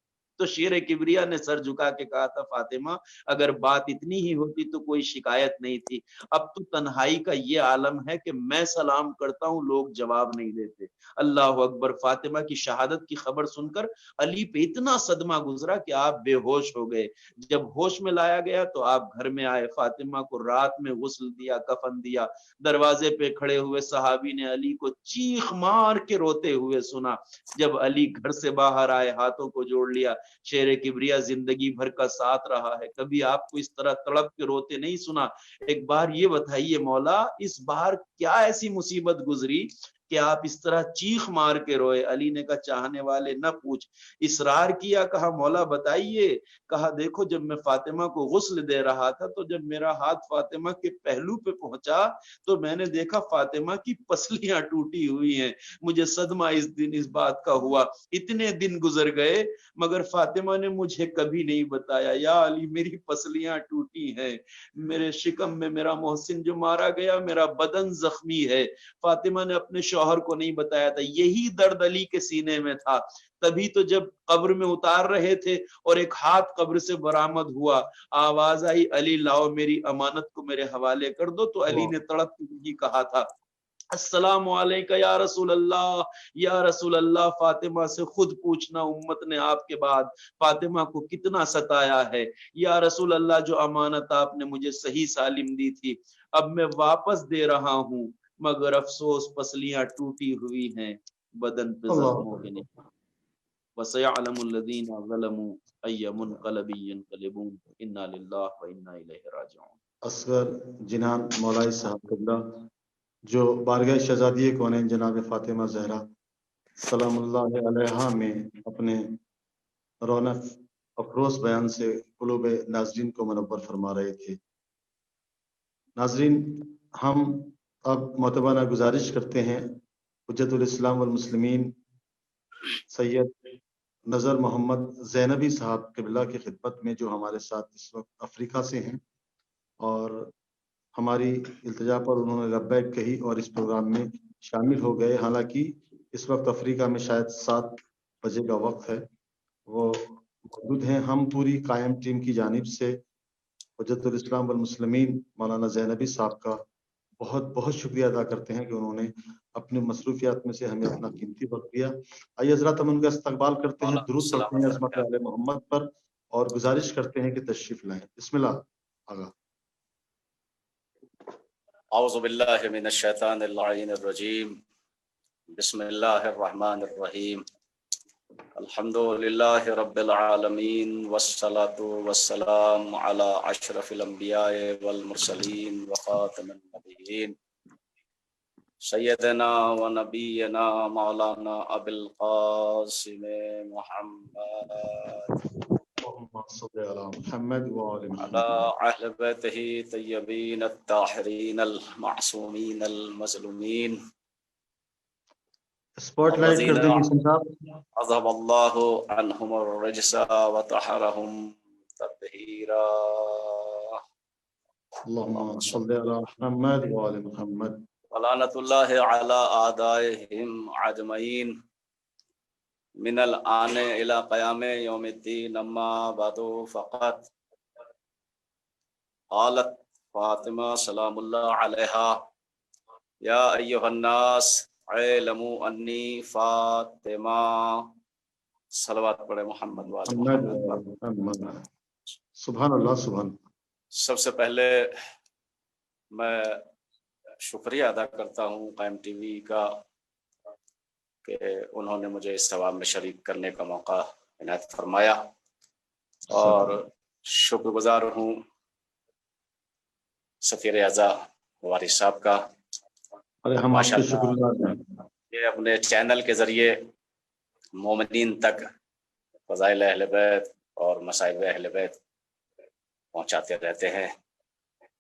تو شیر کبریا نے سر جھکا کے کہا تھا فاطمہ اگر بات اتنی ہی ہوتی تو کوئی شکایت نہیں تھی، اب تو تنہائی کا یہ عالم ہے کہ میں سلام کرتا ہوں لوگ جواب نہیں دیتے۔ اللہ اکبر۔ فاطمہ کی شہادت کی خبر سن کر علی پہ اتنا صدمہ گزرا کہ آپ بے ہوش ہو گئے۔ جب ہوش میں لایا گیا تو آپ گھر میں آئے، فاطمہ کو رات میں غسل دیا، کفن دیا۔ دروازے پہ کھڑے ہوئے صحابی نے علی کو چیخ مار کے روتے ہوئے سنا۔ جب علی گھر سے باہر آئے ہاتھوں کو جوڑ لیا۔ شیر کبریا زندگی بھر کا ساتھ رہا ہے، کبھی آپ کو اس طرح تڑپ کے روتے نہیں سنا۔ ایک بار یہ بتائیے مولا اس بار کیا ایسی مصیبت گزری کہ آپ اس طرح چیخ مار کے روئے؟ علی نے کہا چاہنے والے نہ پوچھ. اصرار کیا, کہا مولا بتائیے. کہا دیکھو جب میں فاطمہ کو غسل دے رہا تھا تو جب میرا ہاتھ فاطمہ کے پہلو پہ پہنچا تو میں نے دیکھا فاطمہ کی پسلیاں ٹوٹی ہوئی ہیں. مجھے صدمہ اس دن اس بات کا ہوا. اتنے دن گزر گئے مگر فاطمہ نے مجھے کبھی نہیں بتایا. یا علی میری پسلیاں ٹوٹی ہیں, میرے شکم میں میرا محسن جو مارا گیا, میرا بدن زخمی ہے. فاطمہ نے اپنے شوہر کو نہیں بتایا تھا. یہی درد علی کے سینے میں تھا. تبھی تو جب قبر میں اتار رہے تھے اور ایک ہاتھ قبر سے برآمد ہوا, آواز آئی علی لاؤ میری امانت کو میرے حوالے کر دو, تو علی نے تڑپ کے کہا تھا السلام علیکم یا رسول اللہ, یا رسول اللہ فاطمہ سے خود پوچھنا امت نے آپ کے بعد فاطمہ کو کتنا ستایا ہے. یا رسول اللہ جو امانت آپ نے مجھے صحیح سالم دی تھی اب میں واپس دے رہا ہوں, مگر افسوس پسلیاں ٹوٹی ہوئی ہیں, بدن پہ زخموں کے نہیں. وَسَيَعْلَمُ الَّذِينَ ظَلَمُوا أَيَّ مُنْقَلَبٍ يَنْقَلِبُونَ إِنَّا لِلَّهِ وَإِنَّا إِلَيْهِ رَاجِعُونَ. اصغر جنان مولائی صاحب قبلہ جو بارگاہ شہزادی کونین جناب فاطمہ زہرا سلام اللہ علیہا میں اپنے رونق افروز بیان سے قلوب ناظرین کو منور فرما رہے تھے. ناظرین, ہم اب معتبانہ گزارش کرتے ہیں حجت الاسلام والمسلمین سید نظر محمد زینبی صاحب قبلہ کی خدمت میں, جو ہمارے ساتھ اس وقت افریقہ سے ہیں اور ہماری التجا پر انہوں نے لبیک کہی اور اس پروگرام میں شامل ہو گئے. حالانکہ اس وقت افریقہ میں شاید 7 بجے کا وقت ہے, وہ موجود ہیں. ہم پوری قائم ٹیم کی جانب سے حجت الاسلام والمسلمین مولانا زینبی صاحب کا بہت بہت شکریہ ادا کرتے ہیں کہ انہوں نے اپنی مصروفیات میں سے ہمیں اپنا قیمتی وقت دیا. آئیے حضرات ہم ان کا استقبال کرتے ہیں, درود پڑھتے ہیں عظمت آل محمد پر اور گزارش کرتے ہیں کہ تشریف لائیں. بسم اللہ. آگا. اعوذ باللہ من الشیطان اللعین الرجیم. بسم اللہ الرحمن الرحیم. الحمد للہ رب العالمین والصلاة والسلام علی اشرف الانبیاء والمرسلین وخاتم النبیین سیدنا و نبینا مولانا ابی القاسم محمد اللهم صل على محمد وعلى على محمد اہل بیتہ طیبین الطاہرین المعصومین المظلومین اسپاٹ لائٹ کر دیں حسن صاحب. اذهب الله عنهم الرجس وطهرهم تطهيرا. اللهم صل على محمد وعلى محمد. ولعنة الله على أعدائهم أجمعين من الآن إلى قيام يوم الدين. أما بعد فقط قالت فاطمة سلام الله عليها يا أيها الناس علموا انی فاطمہ. صلوات پڑھے محمد محمد. سبحان اللہ سبحان. سب سے پہلے میں شکریہ ادا کرتا ہوں قائم ٹی وی کا کہ انہوں نے مجھے اس ثواب میں شریک کرنے کا موقع عنایت فرمایا, اور شکر گزار ہوں سفیر اعظم وارث صاحب کا. ہم آپ کے شکر گزار ہیں. یہ اپنے چینل کے ذریعے مومنین تک فضائل اہل بیت اور مصائب اہل بیت پہنچاتے رہتے ہیں.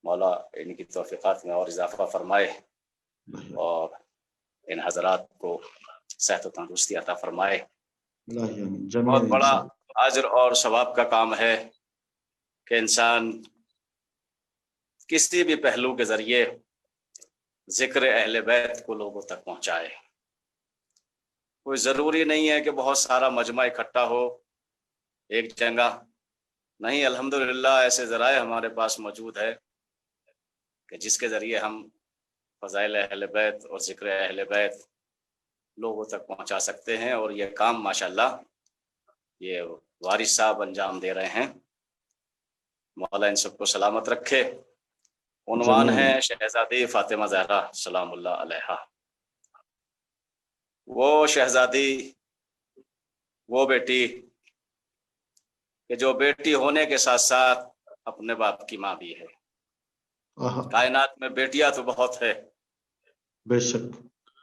مولا ان کی توفیقات میں اور اضافہ فرمائے اور ان حضرات کو صحت و تندرستی عطا فرمائے. بہت بڑا اجر اور ثواب کا کام ہے کہ انسان کسی بھی پہلو کے ذریعے ذکر اہل بیت کو لوگوں تک پہنچائے. کوئی ضروری نہیں ہے کہ بہت سارا مجمع اکٹھا ہو ایک جگہ, نہیں. الحمدللہ ایسے ذرائع ہمارے پاس موجود ہے کہ جس کے ذریعے ہم فضائل اہل بیت اور ذکر اہل بیت لوگوں تک پہنچا سکتے ہیں, اور یہ کام ماشاءاللہ یہ وارث صاحب انجام دے رہے ہیں. مولا ان سب کو سلامت رکھے. عنوان ہے شہزادی فاطمہ زہرا سلام اللہ علیہا. وہ شہزادی, وہ بیٹی کہ جو بیٹی ہونے کے ساتھ ساتھ اپنے باپ کی ماں بھی ہے. کائنات میں بیٹیاں تو بہت ہے, بے شک,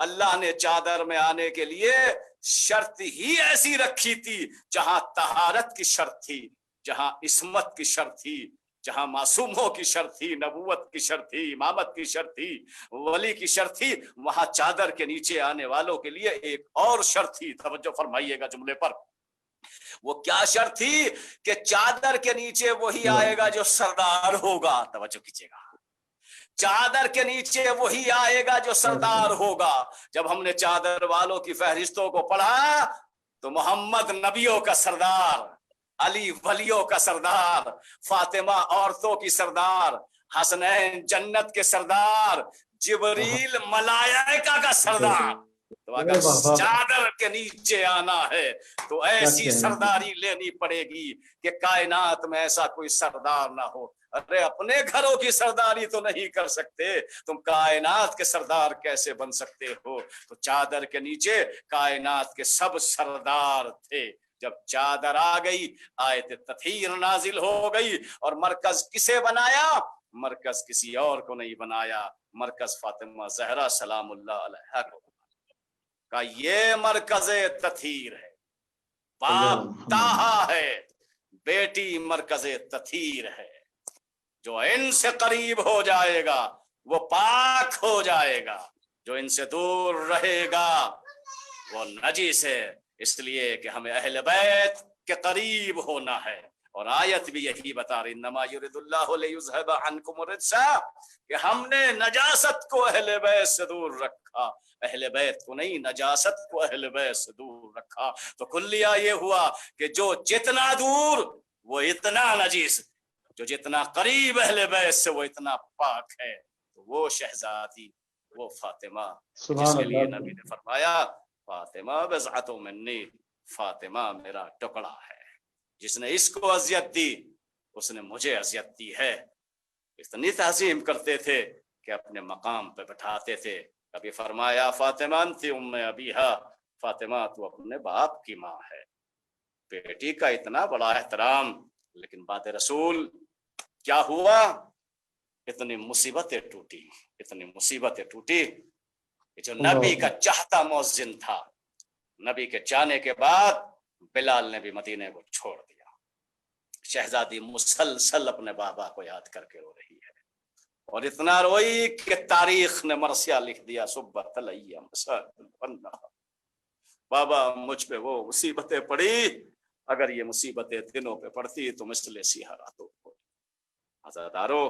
اللہ نے چادر میں آنے کے لیے شرط ہی ایسی رکھی تھی، جہاں طہارت کی شرط تھی، جہاں عصمت کی شرط تھی، جہاں معصوموں کی شرط تھی، نبوت کی شرط تھی، امامت کی شرط تھی، ولی کی شرط تھی، وہاں چادر کے نیچے آنے والوں کے لیے ایک اور شرط تھی۔ توجہ فرمائیے گا جملے پر۔ وہ کیا شرط تھی؟ کہ چادر کے نیچے وہی آئے گا جو سردار ہوگا۔ توجہ کیجیے گا، چادر کے نیچے وہی آئے گا جو سردار ہوگا۔ جب ہم نے چادر والوں کی فہرستوں کو پڑھا تو محمد نبیوں کا سردار، علی ولیوں کا سردار، فاطمہ عورتوں کی سردار، حسنین جنت کے سردار، جبریل ملائکہ کا سردار۔ تو اگر چادر کے نیچے آنا ہے تو ایسی سرداری لینی پڑے گی کہ کائنات میں ایسا کوئی سردار نہ ہو۔ ارے اپنے گھروں کی سرداری تو نہیں کر سکتے، تم کائنات کے سردار کیسے بن سکتے ہو؟ تو چادر کے نیچے کائنات کے سب سردار تھے۔ جب چادر آ گئی، آیت تطہیر نازل ہو گئی، اور مرکز کسے بنایا؟ مرکز کسی اور کو نہیں بنایا، مرکز فاطمہ زہرا سلام اللہ علیہا کو کا یہ مرکز تطہیر ہے۔ باپ تاہا ہے، بیٹی مرکز تطہیر ہے۔ جو ان سے قریب ہو جائے گا وہ پاک ہو جائے گا، جو ان سے دور رہے گا وہ نجس ہے۔ اس لیے کہ ہمیں اہل بیت کے قریب ہونا ہے، اور آیت بھی یہی بتا رہی، انما یرید اللہ لیذھب عنکم الرجس، کہ ہم نے نجاست کو اہل بیت سے دور رکھا، اہل بیت کو نہیں، نجاست کو اہل بیت سے دور رکھا۔ تو کلیہ یہ ہوا کہ جو جتنا دور وہ اتنا نجس، جو جتنا قریب اہل بیت سے وہ اتنا پاک ہے۔ تو وہ شہزادی، وہ فاطمہ، جس کے لیے نبی نے فرمایا فاطمہ بضعۃ منی، فاطمہ میرا ٹکڑا ہے۔ جس نے اس کو اذیت دی اس نے مجھے اذیت دی ہے۔ اتنی تعظیم کرتے تھے کہ اپنے مقام پہ بٹھاتے تھے۔ کبھی فرمایا فاطمہ انت ام ابیہا، فاطمہ تو اپنے باپ کی ماں ہے۔ بیٹی کا اتنا بڑا احترام، لیکن بعد رسول کیا ہوا؟ اتنی مصیبتیں ٹوٹی، اتنی مصیبتیں ٹوٹی کہ جو نبی کا چاہتا مؤذن تھا، نبی کے جانے کے بعد بلال نے بھی مدینے کو چھوڑ دیا۔ شہزادی مسلسل اپنے بابا کو یاد کر کے رو رہی ہے، اور اتنا روئی کہ تاریخ نے مرثیہ لکھ دیا صبح الایام بابا مجھ پہ وہ مصیبتیں پڑی، اگر یہ مصیبتیں دنوں پہ پڑتی تو مثل سیاہ راتوں کو۔ عزادارو،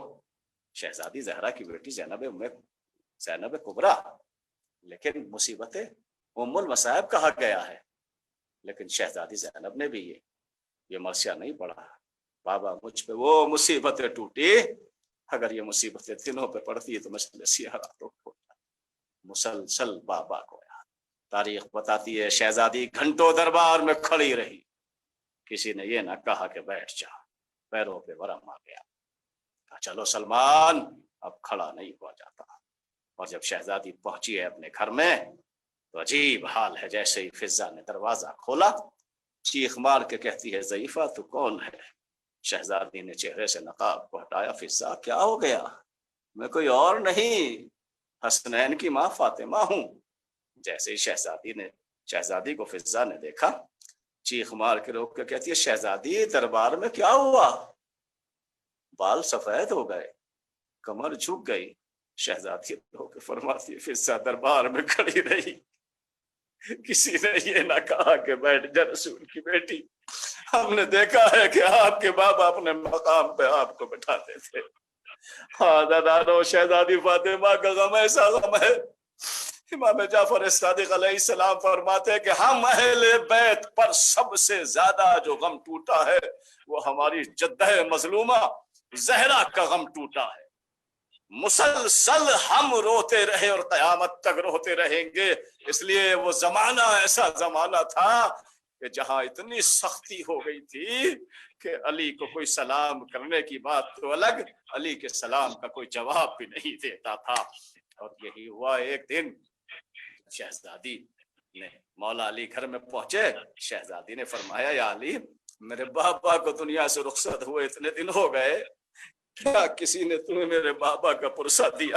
شہزادی زہرا کی بیٹی زینب کبریٰ، لیکن مصیبتیں ام المصائب کہا گیا ہے، لیکن شہزادی زینب نے بھی یہ مرثیہ نہیں پڑھا، بابا مجھ پہ وہ مصیبتیں ٹوٹی، اگر یہ مصیبتیں دنوں پہ پڑتی تو مثل سیاہ راتوں کو۔ مسلسل بابا کو یاد۔ تاریخ بتاتی ہے شہزادی گھنٹوں دربار میں کھڑی رہی، کسی نے یہ نہ کہا کہ بیٹھ جا، پیروں پہ ورم آ گیا، کہا چلو سلمان، اب کھڑا نہیں ہوا جاتا۔ اور جب شہزادی پہنچی ہے اپنے گھر میں تو عجیب حال ہے، جیسے ہی فضا نے دروازہ کھولا چیخ مار کے کہتی ہے ضعیفہ تو کون ہے؟ شہزادی نے چہرے سے نقاب کو ہٹایا، فضا کیا ہو گیا؟ میں کوئی اور نہیں، حسنین کی ماں فاطمہ ہوں۔ جیسے ہی شہزادی کو فضا نے دیکھا، چیخ مار کے روک کے کہتی ہے شہزادی دربار میں کیا ہوا؟ بال سفید ہو گئے، کمر جھک گئی۔ شہزادی رو کے فرماتی ہے فضا دربار میں کھڑی رہی، کسی نے یہ نہ کہا کہ بیٹھ جا رسول کی بیٹی، ہم نے دیکھا ہے کہ آپ کے بابا اپنے مقام پہ آپ کو بٹھاتے تھے۔ ہاں دادانو، شہزادی فاطمہ کا غم ایسا غم ہے، امام جعفر صادق علیہ السلام فرماتے ہیں کہ ہم اہل بیت پر سب سے زیادہ جو غم ٹوٹا ہے وہ ہماری جدہ مظلومہ زہرا کا غم ٹوٹا ہے۔ مسلسل ہم روتے رہے اور قیامت تک روتے رہیں گے، اس لیے وہ زمانہ ایسا زمانہ تھا کہ جہاں اتنی سختی ہو گئی تھی کہ علی کو کوئی سلام کرنے کی بات تو الگ، علی کے سلام کا کوئی جواب بھی نہیں دیتا تھا۔ اور یہی ہوا ایک دن شہزادی نے مولا علی گھر میں پہنچے، شہزادی نے فرمایا یا علی، میرے بابا کو دنیا سے رخصت ہوئے اتنے دن ہو گئے، کیا کسی نے تمہیں میرے بابا کا پرسہ دیا؟